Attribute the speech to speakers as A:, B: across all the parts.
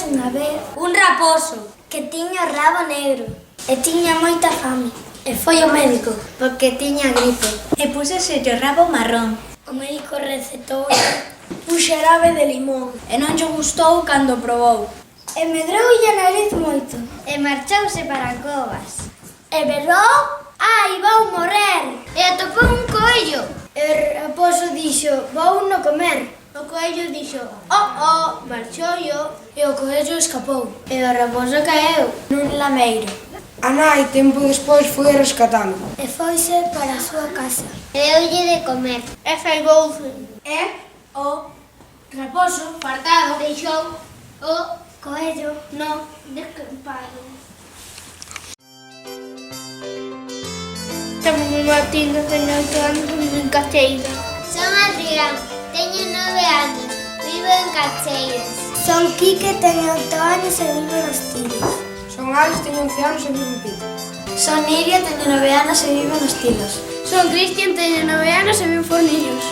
A: Habías unha vez un raposo que tiña o rabo negro e tiña moita fame. E foi ao médico porque tiña gripe.
B: E púxose o rabo marrón.
A: O médico recetou un xarabe de limón e non lle gustou cando probou. E medroulle a nariz moito e marchouse para covas. E berrou: "Ai, vou morrer!" E atopou un coello. E o raposo dixo: "Vou no comer." O coello dixo: "Oh, marchou yo." E o coello escapou. E o raposo caeu nun lameiro.
C: A nai, tempo despois, foi a rescatalo.
A: E foise para a súa casa. E deulle de comer.
B: E feigouse.
A: E o raposo, fartado, deixou o coello no descampado.
B: Chamome Matilda, teño 8 anos e vivo en Cacheira.
A: Son Adrián, teño 9 anos, vivo en Cacheiras. Son Quique, teño 8 anos e vivo nos Tiros.
C: Son Alex, teño 11 anos e vivo en Pito.
A: Son Iria, teño 9 anos e vivo nos Tiros.
B: Son Cristian, teño 9 anos e vivo en Fornillos.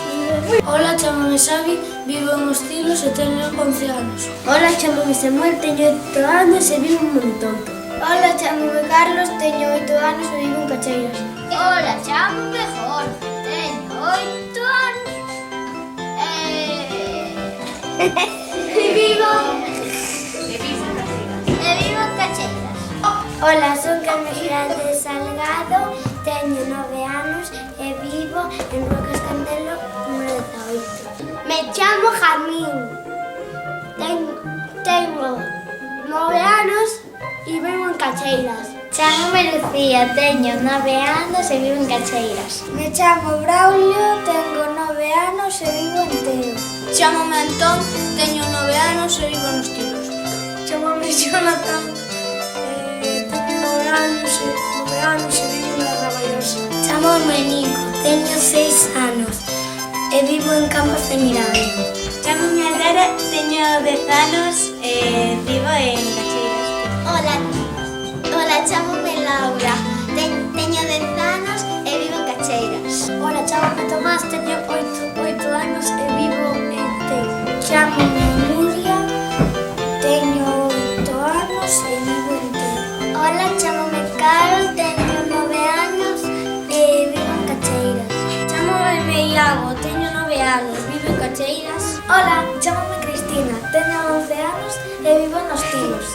A: Hola, chamame Xavi, vivo en Os Tilos e teño 11 anos.
B: Hola, chamome Samuel, teño 8 anos e vivo en Montouto.
A: Hola, chamame Carlos, teño 8 anos e vivo en Cacheiras. Hola, chamame Jorge, teño 8 anos e vivo en Cacheiras. Hola, son Carmen Giralde Salgado, teño 9 anos e vivo en Rocas Candelo, número 18. Me chamo Jamín, tengo 9 anos e vivo en Cacheiras. Chámome Lucía, teño 9 anos e vivo en Cacheiras. Me chamo Braulio, tengo 9 anos e vivo en Teo.
B: Chámome Antón, teño 9 anos e vivo nos Tiros.
A: Chámome Jonathan, teño 9 anos e vivo na Raballosa. Chámome Nico, teño 6 anos e vivo en Campos de Miranda.
B: Chámome Lara, teño 10 anos e vivo en Cacheiras.
A: Hola, chámome Laura, teño 10 anos e vivo en Cacheiras. Hola, chámome Tomás, teño 8 anos e vivo en Teo. Chámome Nuria, teño 8 anos e vivo en Teo. Hola, chámome Carol, teño 9 anos e vivo en Cacheiras. Chámome Iago, teño 9 anos, vivo en Cacheiras. Hola, chámome Cristina, teño 11 anos e vivo nos Tiros.